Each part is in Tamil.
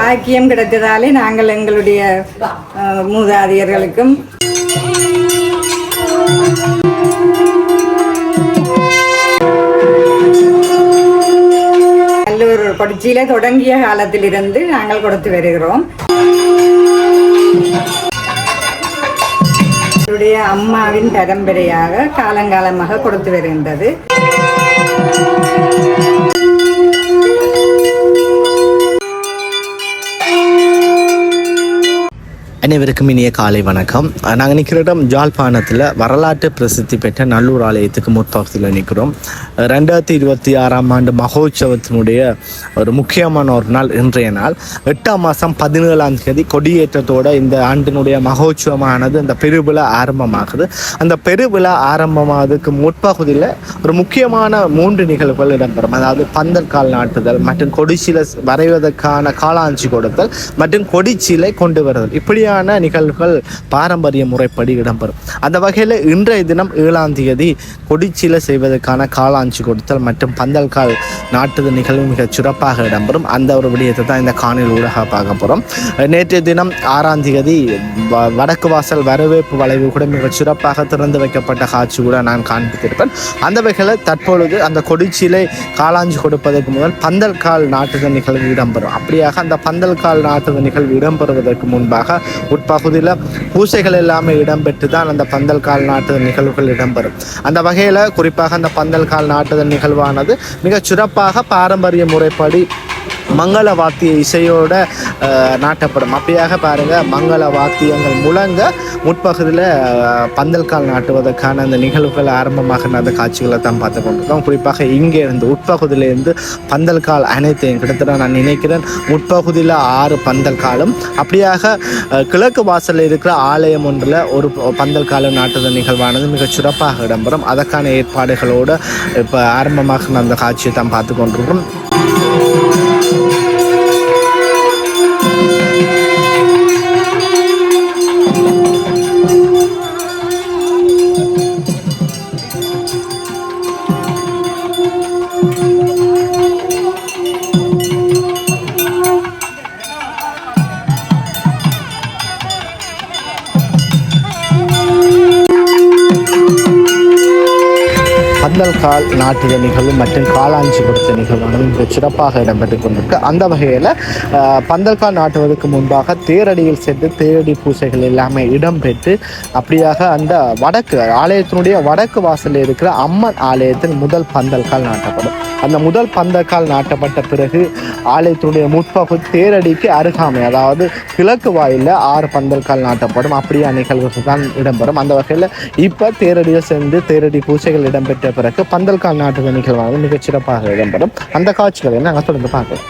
பாக்கியம் கிடைத்ததாலே நாங்கள் எங்களுடைய மூதாதையர்களுக்கும் நல்லூர் கொடிச்சியிலே தொடங்கிய காலத்திலிருந்து நாங்கள் கொடுத்து வருகிறோம். என்னுடைய அம்மாவின் பரம்பரையாக காலங்காலமாக கொடுத்து வருகின்றது. அனைவருக்கும் இனிய காலை வணக்கம். நாங்கள் நிற்கிற இடம் ஜாழ்ப்பாணத்தில் வரலாற்று பிரசித்தி பெற்ற நல்லூர் ஆலயத்துக்கு முற்பகுதியில் நிற்கிறோம். 2026 ஆண்டு மகோற்சவத்தினுடைய ஒரு முக்கியமான ஒரு நாள் இன்றைய நாள். 8ஆம் மாதம் 17ஆம் தேதி கொடியேற்றத்தோடு இந்த ஆண்டினுடைய மகோற்சவமானது அந்த பெருவிழா ஆரம்பமாகுது. அந்த பெருவிழா ஆரம்பமாவதுக்கு முற்பகுதியில் ஒரு முக்கியமான 3 நிகழ்வுகள் இடம்பெறும். அதாவது பந்தல் கால் நாட்டுதல் மற்றும் கொடிச்சீலை வரைவதற்கான காலாஞ்சி கொடுத்தல் மற்றும் கொடிச்சீலை கொண்டு வருதல், இப்படியான நிகழ்வுகள் பாரம்பரிய முறைப்படி இடம்பெறும். அந்த வகையில் இன்றைய தினம் 7ஆம் தேதி கொடிச்சீலை செய்வதற்கான காலாஞ்சி கொடுத்தல் மற்றும் பந்தல் கால் நாட்டுதல் நிகழ்வு மிக சிறப்பாக இடம்பெறும். அந்த ஒரு விடயத்தை தான் இந்த காணொலி ஊடாக பார்க்க போகிறோம். நேற்றைய தினம் 6ஆம் தேதி வடக்கு வாசல் வரவேற்பு வளைவு கூட மிக சிறப்பாக திறந்து வைக்கப்பட்ட காட்சி கூட நான் காண்பித்திருப்பேன். அந்த வகையில் தற்பொழுது அந்த கொடிச்சீலை காலாஞ்சி கொடுப்பதற்கு முதல் பந்தல் கால் நாட்டுதல் நிகழ்வு இடம்பெறும். அப்படியாக அந்த பந்தல் கால் நாட்டுதல் நிகழ்வு இடம்பெறுவதற்கு முன்பாக உட்பகுதியில் பூசைகள் எல்லாமே இடம்பெற்று தான் அந்த பந்தல் கால் நாட்டுதல் நிகழ்வுகள் இடம்பெறும். அந்த வகையில் குறிப்பாக அந்த பந்தல் கால் நாட்டுதல் நிகழ்வானது மிக சிறப்பாக பாரம்பரிய முறைப்படி மங்கள வாத்திய இசையோட நாட்டப்படும். அப்படியாக பாருங்கள், மங்கள வாத்தியங்கள் முழங்க முற்பகுதியில் பந்தல் கால் நாட்டுவதற்கான அந்த நிகழ்வுகள் ஆரம்பமாக அந்த காட்சிகளை தான் பார்த்து கொண்டிருக்கோம். குறிப்பாக இங்கே இருந்து உட்பகுதியிலேருந்து பந்தல் கால் அனைத்தையும் கிட்டத்தட்ட நான் நினைக்கிறேன் முற்பகுதியில் 6 பந்தல் காலும், அப்படியாக கிழக்கு வாசலில் இருக்கிற ஆலயம் ஒன்றில் ஒரு பந்தல் கால நாட்டுதல் நிகழ்வானது மிக சிறப்பாக இடம்பெறும். அதற்கான ஏற்பாடுகளோடு இப்போ ஆரம்பமாக அந்த காட்சியை தான் பார்த்து கொண்டிருக்கிறோம். பந்தல் கால் நாட்டுதல் நிகழ்வு மற்றும் காலாஞ்சி கொடுத்த நிகழ்வானது மிக சிறப்பாக இடம்பெற்று கொண்டிருக்கு. அந்த வகையில் பந்தல் கால் நாட்டுவதற்கு முன்பாக தேரடியில் சென்று தேரடி பூசைகள் எல்லாமே இடம்பெற்று அப்படியாக அந்த வடக்கு ஆலயத்தினுடைய வடக்கு வாசலில் இருக்கிற அம்மன் ஆலயத்தில் முதல் பந்தல் கால் நாட்டப்படும். அந்த முதல் பந்தல் கால் நாட்டப்பட்ட பிறகு ஆலயத்தினுடைய முற்பகுதி தேரடிக்கு அருகாமை, அதாவது கிழக்கு வாயிலில் 6 பந்தல் கால் நாட்டப்படும். அப்படியே நிகழ்வுகள் தான் இடம்பெறும். அந்த வகையில் இப்போ தேரடியில் சென்று தேரடி பூசைகள் இடம்பெற்ற பிறகு பந்தல் கால் நாட்டுதல் நிகழ்வானது மிகச் சிறப்பாக இடம்பெறும். அந்த காட்சிகளை நாங்கள் தொடர்ந்து பார்க்கலாம்.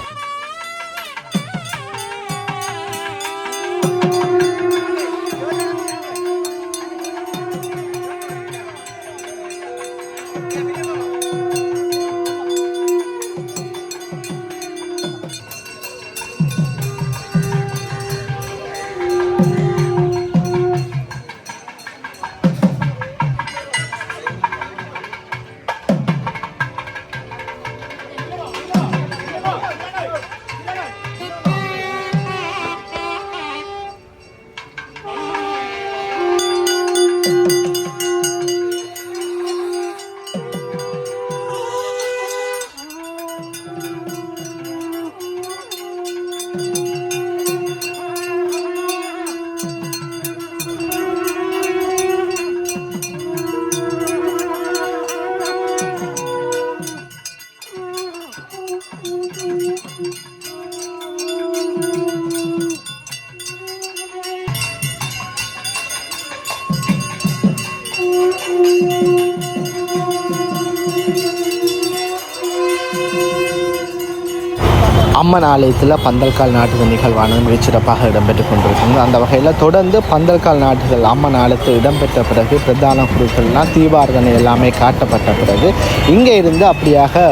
அம்மன் ஆலயத்தில் பந்தல் கால் நாட்டுதல் நிகழ்வானது மிகச் சிறப்பாக இடம்பெற்று கொண்டிருக்கிறது. அந்த வகையில் தொடர்ந்து பந்தல் கால் நாட்டுதல் அம்மன் ஆலயத்தில் இடம்பெற்ற பிறகு பிரதான குருக்கள்லாம் தீபாரதனை எல்லாமே காட்டப்பட்ட பிறகு இங்கே இருந்து அப்படியாக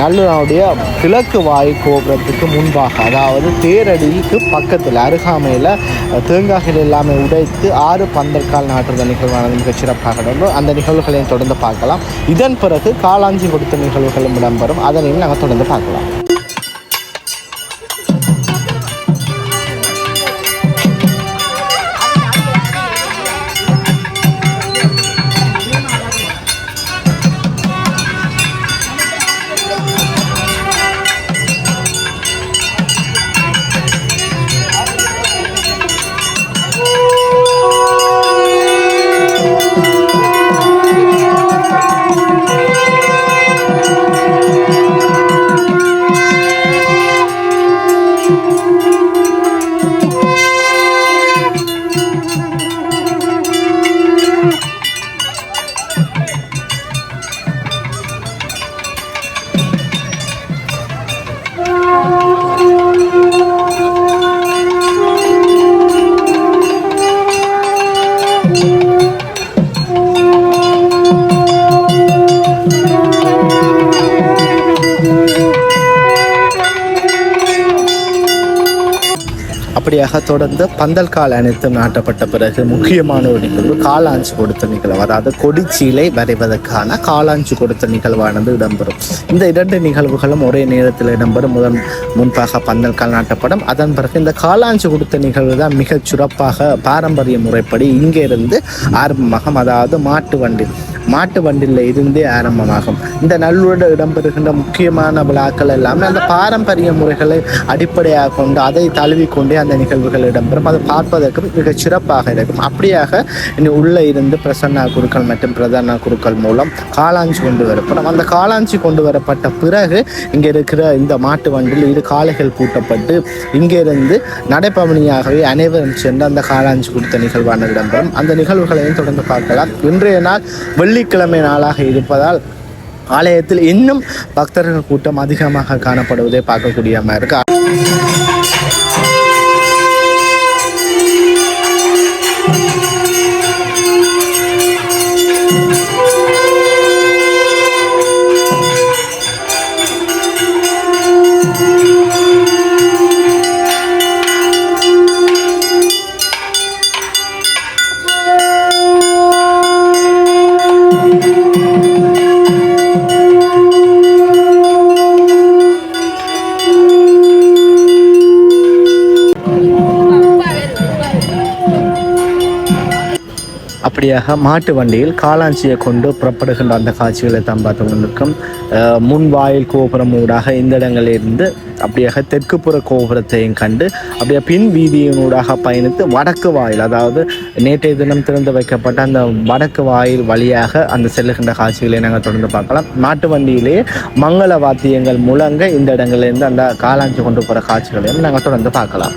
நல்லூருடைய கிழக்கு வாயு கோபுரத்துக்கு முன்பாக, அதாவது தேரடிக்கு பக்கத்தில் அருகாமையில் தேங்காய்கள் எல்லாமே உடைத்து 6 பந்தல் கால் நாட்டுதல் நிகழ்வானது மிகச் சிறப்பாக இடம்பெறும். அந்த நிகழ்வுகளையும் தொடர்ந்து பார்க்கலாம். இதன் பிறகு காலாஞ்சி கொடுத்த நிகழ்வுகளும் இடம்பெறும். அதனையும் நாங்கள் தொடர்ந்து பார்க்கலாம். அப்படியாக தொடர்ந்து பந்தல் கால் அனைத்தும் நாட்டப்பட்ட பிறகு முக்கியமான ஒரு நிகழ்வு காலாஞ்சு கொடுத்த நிகழ்வு, அதாவது கொடிச்சீலை வரைவதற்கான காலாஞ்சு கொடுத்த நிகழ்வானது இடம்பெறும். இந்த 2 நிகழ்வுகளும் ஒரே நேரத்தில் இடம்பெறும். முன்பாக பந்தல் கால் நாட்டப்படும். அதன் பிறகு இந்த காலாஞ்சு கொடுத்த நிகழ்வு தான் மிகச் சிறப்பாக பாரம்பரிய முறைப்படி இங்கே இருந்து ஆரம்பமாகும். அதாவது மாட்டு வண்டியில் இருந்தே ஆரம்பமாகும். இந்த நல்லூரில் இடம்பெறுகின்ற முக்கியமான விழாக்கள் எல்லாமே அந்த பாரம்பரிய முறைகளை அடிப்படையாக கொண்டு அதை தழுவிக்கொண்டே அந்த நிகழ்வுகள் இடம்பெறும். அதை பார்ப்பதற்கு மிக சிறப்பாக இருக்கும். அப்படியாக உள்ளே இருந்து பிரசன்னா குருக்கள் மற்றும் பிரதான குருக்கள் மூலம் காலாஞ்சி கொண்டு வரப்படும். அந்த காலாஞ்சி கொண்டு வரப்பட்ட பிறகு இங்கே இருக்கிற இந்த மாட்டு வண்டியில் 2 காளைகள் பூட்டப்பட்டு இங்கிருந்து நடைபவனியாகவே அனைவரும் சென்று அந்த காலாஞ்சி கொடுத்த நிகழ்வான இடம்பெறும். அந்த நிகழ்வுகளையும் தொடர்ந்து பார்க்கலாம். இன்றைய நாள் வெள்ளிக்கிழமை நாளாக இருப்பதால் ஆலயத்தில் இன்னும் பக்தர்கள் கூட்டம் அதிகமாக காணப்படுவதை பார்க்கக்கூடிய மாதிரி இருக்கு. அப்படியாக மாட்டு வண்டியில் காலாஞ்சியை கொண்டு புறப்படுகின்ற அந்த காட்சிகளை தான் பார்த்து கொண்டிருக்கும். முன் வாயில் கோபுரம் ஊடாக இந்த இடங்களிலிருந்து அப்படியாக தெற்குப்புற கோபுரத்தையும் கண்டு அப்படியே பின் வீதியினூடாக பயணித்து வடக்கு வாயில், அதாவது நேற்றைய தினம் திறந்து வைக்கப்பட்ட அந்த வடக்கு வாயில் வழியாக அந்த செல்லுகின்ற காட்சிகளை நாங்கள் தொடர்ந்து பார்க்கலாம். மாட்டு வண்டியிலேயே மங்கள வாத்தியங்கள் முழங்க இந்த இடங்களிலிருந்து அந்த காலாஞ்சி கொண்டு போகிற காட்சிகளையும் நாங்கள் தொடர்ந்து பார்க்கலாம்.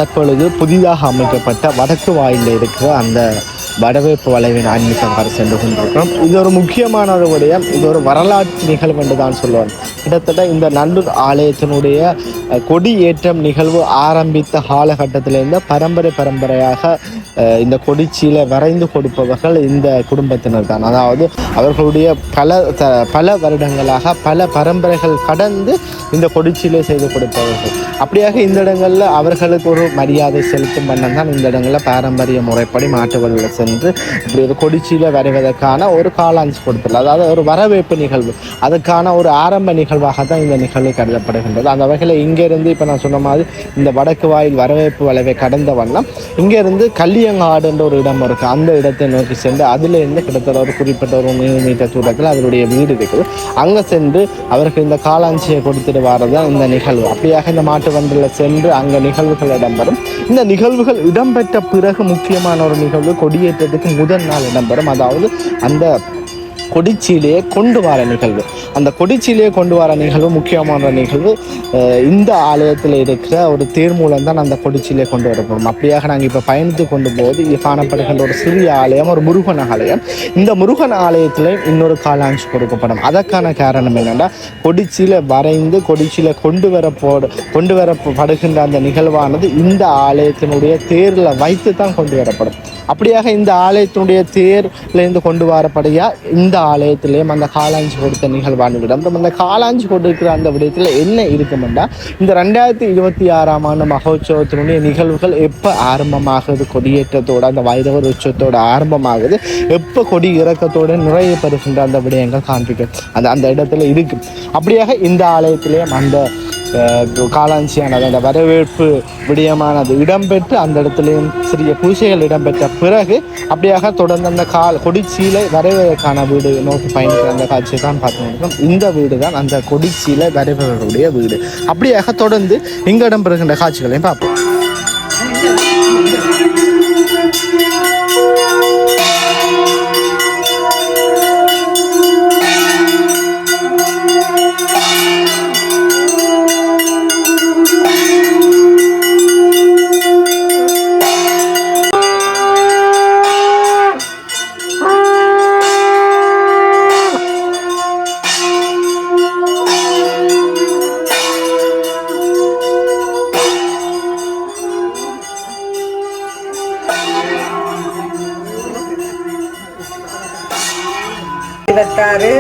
தற்பொழுது புதிதாக அமைக்கப்பட்ட வடக்கு வாயிலில் இருக்கிற அந்த வடவேற்பு வளைவின் ஆன்மீகம் வர சென்று கொண்டிருக்கிறோம். இது ஒரு முக்கியமான ஒரு விடயம். இது ஒரு வரலாற்று நிகழ்வு என்று தான் சொல்லுவாங்க. கிட்டத்தட்ட இந்த நல்லூர் ஆலயத்தினுடைய கொடி ஏற்றம் நிகழ்வு ஆரம்பித்த காலகட்டத்திலிருந்து பரம்பரையாக இந்த கொடிச்சியில வரைந்து கொடுப்பவர்கள் இந்த குடும்பத்தினர் தான். அதாவது அவர்களுடைய பல வருடங்களாக பல பரம்பரைகள் கடந்து இந்த கொடிச்சியிலே செய்து கொடுப்பவர்கள். அப்படியாக இந்த இடங்களில் அவர்களுக்கு ஒரு மரியாதை செலுத்தும் வண்ணம் தான் இந்த இடங்களில் பாரம்பரிய முறைப்படி மாட்டு வழியில் சென்று இப்படி ஒரு கொடிச்சியில வரைவதற்கான ஒரு காலாஞ்சி கொடுத்தல், அதாவது ஒரு வரவேற்பு நிகழ்வு, அதுக்கான ஒரு ஆரம்ப நிகழ்வாக தான் இந்த நிகழ்வு கருதப்படுகின்றது. அந்த வகையில் இங்கேருந்து இப்போ நான் சொன்ன மாதிரி இந்த வடக்கு வாயில் வரவேற்பு வளைவை கடந்த வண்ணம் இங்கேருந்து கல்லியங்காடு என்ற ஒரு இடம் இருக்குது. அந்த இடத்தை நோக்கி சென்று அதிலிருந்து கிட்டத்தட்ட ஒரு குறிப்பிட்ட ஒரு 100 மீட்டர் தூரத்தில் அவருடைய வீடு இருக்குது. அங்கே சென்று அவருக்கு இந்த காலாஞ்சியை கொடுத்துட்டு வரது தான் இந்த நிகழ்வு. அப்படியாக இந்த மாட்டு வண்டியில் சென்று அங்கே நிகழ்வுகள் இடம்பெறும். இந்த நிகழ்வுகள் இடம்பெற்ற பிறகு முக்கியமான ஒரு நிகழ்வு கொடியேற்றத்துக்கு முதல் நாள் இடம்பெறும். அதாவது அந்த கொடிச்சியிலேயே கொண்டு வர நிகழ்வு. அந்த கொடிச்சியிலேயே கொண்டு வர நிகழ்வு முக்கியமான நிகழ்வு. இந்த ஆலயத்தில் இருக்கிற ஒரு தேர் மூலம் தான் அந்த கொடிச்சியிலே கொண்டு வரப்படும். அப்படியாக நாங்கள் இப்போ பயணித்து கொண்டு போது காணப்படுகின்ற ஒரு சிறிய ஆலயம், ஒரு முருகன் ஆலயம். இந்த முருகன் ஆலயத்தில் இன்னொரு காலாஞ்சி கொடுக்கப்படும். அதற்கான காரணம் என்னென்னா, கொடிச்சியில் வரைந்து கொடிச்சியில் கொண்டு வரப்படுகின்ற அந்த நிகழ்வானது இந்த ஆலயத்தினுடைய தேரில் வைத்து தான் கொண்டு வரப்படும். அப்படியாக இந்த ஆலயத்தினுடைய தேர்லேருந்து கொண்டு வரப்படையா இந்த ஆலயத்திலேயும் அந்த காலாஞ்சி கொடுத்த நிகழ்வான விடம். அந்த காலாஞ்சி கொடுக்கிற அந்த விடயத்தில் என்ன இருக்குமெண்டா, இந்த 2026ஆம் ஆண்டு மகோற்சவத்தினுடைய நிகழ்வுகள் எப்போ ஆரம்பமாகுது, கொடியேற்றத்தோடு அந்த வைரவர் உற்சவத்தோடு ஆரம்பமாகுது, எப்போ கொடி இறக்கத்தோடு நிறைய பெறுகின்ற அந்த விடயங்கள் காண்பிக்க அந்த இடத்துல இருக்கு. அப்படியாக இந்த ஆலயத்திலேயும் அந்த காலாஞ்சியானது அந்த வரவேற்பு விடயமானது இடம்பெற்று அந்த இடத்துலையும் சிறிய பூஜைகள் இடம்பெற்ற பிறகு அப்படியாக தொடர்ந்து அந்த கொடிச்சீலை வரைவதற்கான வீடு நோக்கி பயணிக்கிற அந்த காட்சியை தான் பார்த்துருக்கோம். நினைக்கிறோம் இந்த வீடு தான் அந்த கொடிச்சியில் வரைபவர்களுடைய வீடு. அப்படியாக தொடர்ந்து இங்கே இடம்பெறுகின்ற காட்சிகளையும் பார்ப்போம்.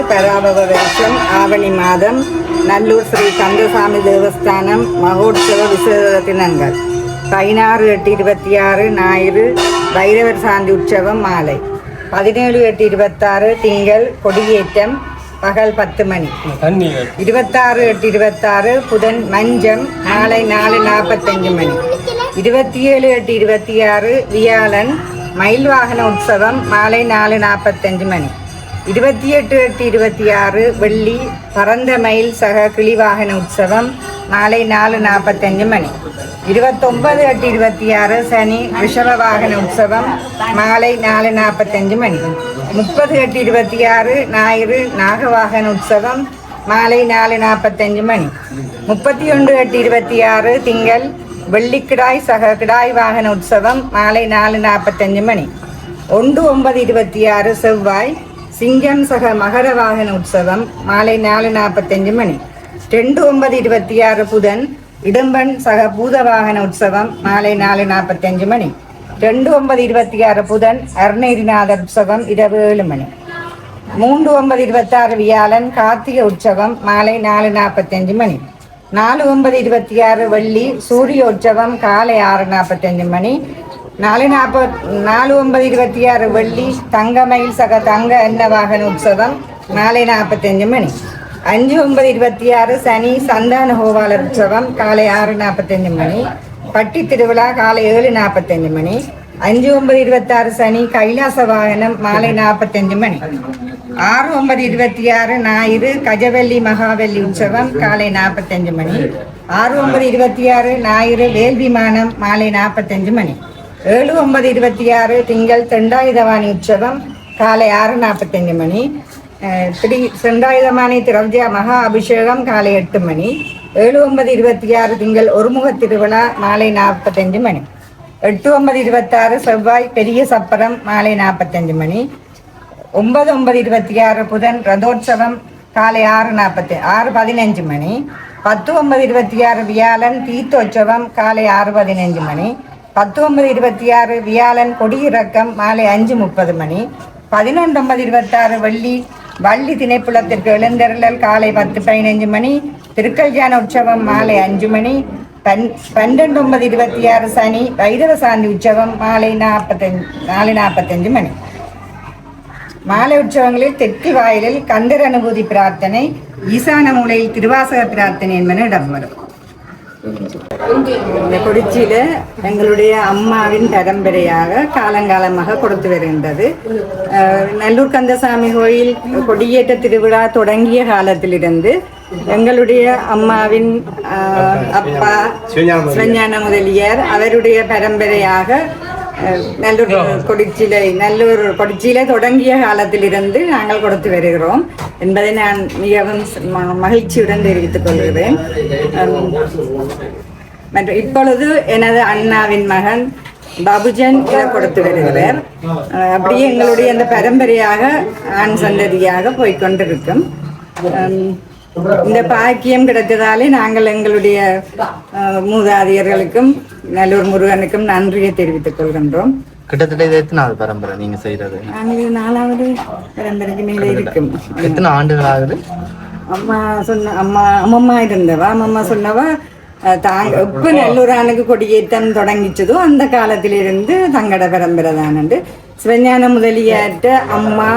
பராபவ வருஷம் ஆவணி மாதம் நல்லூர் ஸ்ரீ கந்தசாமி தேவஸ்தானம் மகோத்சவ விசேஷ தினங்கள் 16/8/26 ஞாயிறு பைரவர் சாந்தி உற்சவம் மாலை 17/8/26 திங்கள் கொடியேற்றம் பகல் 10 மணி 26/8/26 புதன் மஞ்சம் மாலை 4:45 மணி 27/8/26 வியாழன் மயில் வாகன உற்சவம் மாலை 4:45 மணி 28/8/26 வெள்ளி பரந்த மயில் சக கிளிவாகன உற்சவம் மாலை 4:45 மணி 29/8/26 சனி ரிஷப வாகன உற்சவம் மாலை 4:45 மணி 30/8/26 ஞாயிறு நாகவாகன உற்சவம் மாலை 4:45 மணி 31/8/26 திங்கள் வெள்ளிக்கிடாய் சக கிடாய் வாகன உற்சவம் மாலை 4:45 மணி 1/9/26 செவ்வாய் சிங்கம் சக மகர வாகன உற்சவம் மாலை 4:45 மணி 2/9/26 புதன் இடும்பன் சக பூத வாகன உற்சவம் மாலை 4:45 மணி 2/9/26 புதன் அருணகிரிநாதர் உற்சவம் இரவு 7 மணி 3/9/26 வியாழன் கார்த்திகை உற்சவம் மாலை 4:45 மணி 4/9/26 வெள்ளி சூரிய உற்சவம் காலை 6:45 மணி 4/9/26 வெள்ளி தங்கமயில் சக தங்க எண்ண வாகன உற்சவம் மாலை 45 மணி 5/9/26 சனி சந்தான கோபாலர் உற்சவம் காலை 6:45 மணி பட்டி திருவிழா காலை 7:45 மணி 5/9/26 சனி கைலாச வாகனம் மாலை 45 மணி 6/9/26 ஞாயிறு கஜவல்லி மகாவல்லி உற்சவம் காலை 45 மணி 6/9/26 ஞாயிறு வேல் விமானம் மாலை 45 மணி 7/9/26 திங்கள் தெண்டாயுதவாணி உற்சவம் காலை 6:45 மணி செண்டாயுதமானி திரவியா மகா அபிஷேகம் காலை 8 மணி 7/9/26 திங்கள் ஒருமுக திருவிழா மாலை 45 மணி 8/9/26 செவ்வாய் பெரிய சப்பரம் மாலை 45 மணி 9/9/26 புதன் ரதோற்சவம் காலை 6:15 மணி 10/9/26 வியாழன் தீர்த்தோற்சவம் காலை 6:15 மணி 10/9/26 வியாழன் கொடியிறக்கம் மாலை 5:30 மணி 11/9/26 வள்ளி திணைப்புலத்திற்கு எழுந்தருளல் காலை 10:15 மணி திருக்கல்யாண உற்சவம் மாலை 5 மணி 12/9/26 சனி வைரவ சாந்தி உற்சவம் மாலை 4:45 மணி மாலை உற்சவங்களில் தெற்கு வாயிலில் கந்தர் அனுபூதி பிரார்த்தனை ஈசான மூலையில் திருவாசக பிரார்த்தனை என்பன இடம்பெறும். இந்த கொடிச்சியில எங்களுடைய அம்மாவின் பரம்பரையாக காலங்காலமாக கொடுத்து வருகின்றது. நல்லூர் கந்தசாமி கோயில் கொடியேற்ற திருவிழா தொடங்கிய காலத்திலிருந்து எங்களுடைய அம்மாவின் அப்பா சிவஞான முதலியார் அவருடைய பரம்பரையாக நல்லூர் கொடிச்சியில தொடங்கிய காலத்திலிருந்து நாங்கள் கொடுத்து வருகிறோம் என்பதை நான் மிகவும் மகிழ்ச்சியுடன் தெரிவித்துக் கொள்கிறேன். மற்றும் இப்பொழுது எனது அண்ணாவின் மகன் பாபுஜன் இதை கொடுத்து வருகிறார். அப்படியே எங்களுடைய அந்த பரம்பரையாக ஆண் சந்ததியாக போய்கொண்டிருக்கும். இந்த பாக்கியம் கிடைத்ததாலே நாங்கள் எங்களுடைய மூதாதையர்களுக்கும் நல்லூர் முருகனுக்கும் நன்றியை தெரிவித்துக் கொள்கின்றோம். கிட்டத்தட்ட இது எத்தனாவது பரம்பரை நீங்க செய்யறது? நாங்கள் 4வது பரம்பரைக்கு மேலே இருக்கும். எத்தனை ஆண்டுகள் ஆகுது? அம்மம்மா இருந்தவா அம்மம்மா சொன்னவா தாங்க எப்ப நல்லூரானுக்கு கொடியேற்றம் தொடங்கிச்சதோ அந்த காலத்திலிருந்து தங்கட பரம்பரை தானண்டு சிவஞான முதலியார்ட்ட அம்மா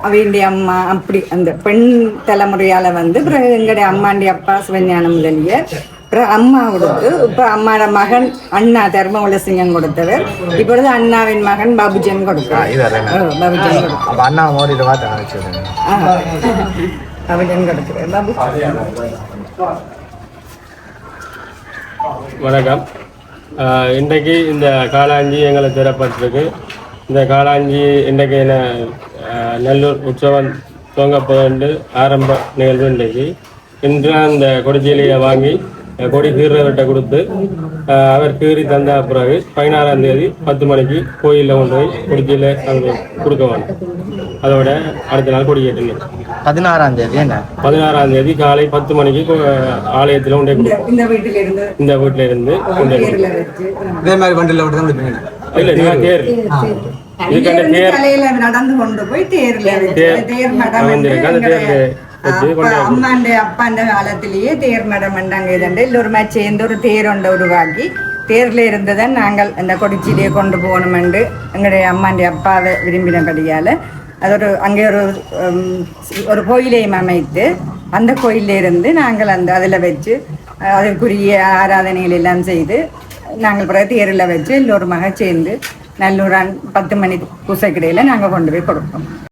அவையுடைய அம்மா அப்படி அந்த பெண் தலைமுறையால பிறகு எங்களுடைய அம்மாண்டி அப்பா சிவஞான முதலியார் அப்புறம் அம்மா கொடுத்து இப்ப அம்மாவோட மகன் அண்ணா தர்மகுலசிங்கம் கொடுத்தவர். இப்பொழுது அண்ணாவின் மகன் பாபுஜன் கொடுத்தார். அவன் கொடுக்குறேன் பாபு. வணக்கம். இன்றைக்கு இந்த காளாஞ்சி எங்களுக்கு தரப்பட்டிருக்கு. இந்த காளாஞ்சி இன்றைக்கு நல்லூர் உற்சவம் துவங்கப்போது ஆரம்ப நிகழ்வு. இன்று அந்த கொடிச்சீலையை வாங்கி கொடி கீறவர்கிட்ட கொடுத்து அவர் கீறி தந்த பிறகு 16ஆம் தேதி 10 மணிக்கு கோயிலில் கொண்டு போய் கொடிச்சீலை அங்கே கொடுக்க வேண்டும். அதோட அடுத்த நாள் கொடி ஏற்றணும். 16ஆம் தேதி என்ன 16ஆம் தேதி காலை 10 மணிக்கு ஆலயத்தில் கொண்டே இந்த வீட்டில இருந்து தேர்ல வச்சு இதே மாதிரி வண்டியில் விட்டு தான் கொடுப்பீங்க. இல்லை நீங்கள் தேர் தலையில நடந்து கொண்டு போய் தேர்ல வச்சு தேர் மடம் அம்மாண்ட அப்பாண்ட காலத்திலேயே தேர் மடம் அங்க இதண்டு எல்லோருமா சேர்ந்து ஒரு தேர் ஒன்றை உருவாக்கி தேர்ல இருந்துதான் நாங்கள் அந்த கொடிச்சீலையை கொண்டு போகணுமென்று எங்களுடைய அம்மாண்ட அப்பாவை விரும்பினபடியால அது அங்கே ஒரு கோயிலையும் அமைத்து அந்த கோயில இருந்து நாங்கள் அதில் வச்சு அதற்குரிய ஆராதனைகள் எல்லாம் செய்து நாங்கள் பிறகு தேரில் வச்சு எல்லோருமாக சேர்ந்து நல்லூரான் 10 மணி பூசைக்கிடையில் நாங்கள் கொண்டு போய் கொடுப்போம்.